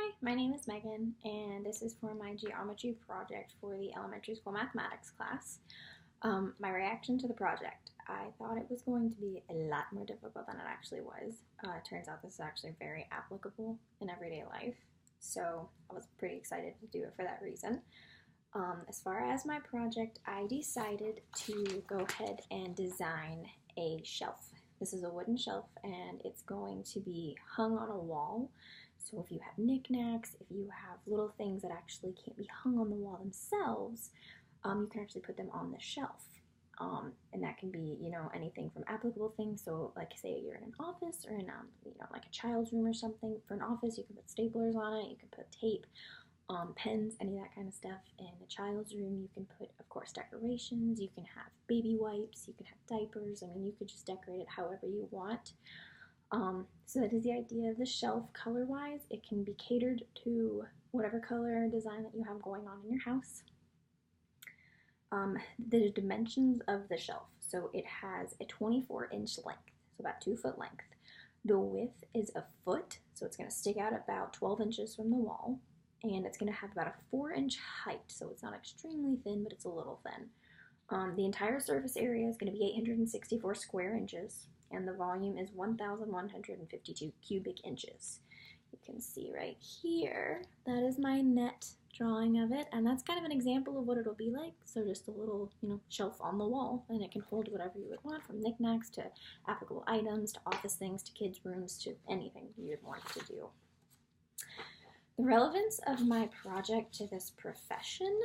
Hi, my name is Megan, and this is for my geometry project for the elementary school mathematics class. My reaction to the project, I thought it was going to be a lot more difficult than it actually was. It turns out this is actually very applicable in everyday life, so I was pretty excited to do it for that reason. As far as my project, I decided to go ahead and design a shelf. This is a wooden shelf, and it's going to be hung on a wall. So if you have knickknacks, if you have little things that actually can't be hung on the wall themselves, you can actually put them on the shelf. And that can be, anything from applicable things. So like say you're in an office or in, like a child's room or something. For an office, you can put staplers on it, you can put tape, pens, any of that kind of stuff. In a child's room, you can put, of course, decorations. You can have baby wipes, you can have diapers. I mean, you could just decorate it however you want. So that is the idea of the shelf. Color-wise, it can be catered to whatever color design that you have going on in your house. The dimensions of the shelf. So it has a 24-inch length, so about 2 foot length. The width is a foot, so it's going to stick out about 12 inches from the wall. And it's going to have about a 4-inch height, so it's not extremely thin, but it's a little thin. The entire surface area is going to be 864 square inches, and the volume is 1,152 cubic inches. You can see right here, that is my net drawing of it, and that's kind of an example of what it'll be like. So just a little, shelf on the wall, and it can hold whatever you would want, from knickknacks to applicable items to office things to kids' rooms to anything you would want to do. The relevance of my project to this profession,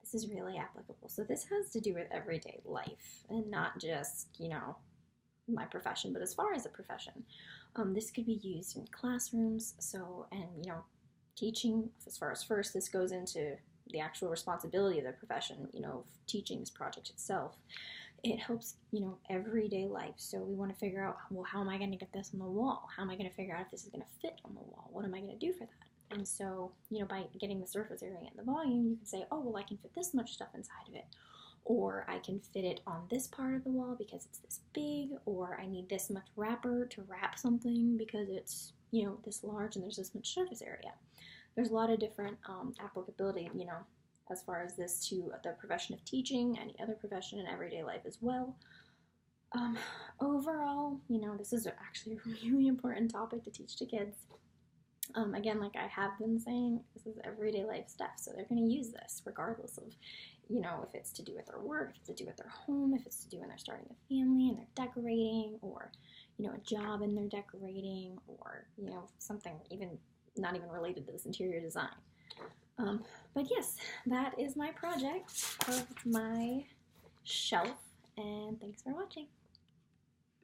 this is really applicable. So this has to do with everyday life and not just, my profession, but as far as a profession. This could be used in classrooms, teaching. As far as first, this goes into the actual responsibility of the profession, of teaching this project itself. It helps, everyday life. So we want to figure out, well, how am I going to get this on the wall? How am I going to figure out if this is going to fit on the wall? What am I going to do for that? And so, by getting the surface area and the volume, you can say, oh, well, I can fit this much stuff inside of it. Or I can fit it on this part of the wall because it's this big, or I need this much wrapper to wrap something because it's, this large and there's this much surface area. There's a lot of different applicability, as far as this to the profession of teaching, any other profession in everyday life as well. Overall, this is actually a really important topic to teach to kids. Again, like I have been saying, this is everyday life stuff, so they're going to use this regardless of, if it's to do with their work, if it's to do with their home, if it's to do when they're starting a family and they're decorating, or, a job and they're decorating, or, something not even related to this interior design. But yes, that is my project of my shelf, and thanks for watching.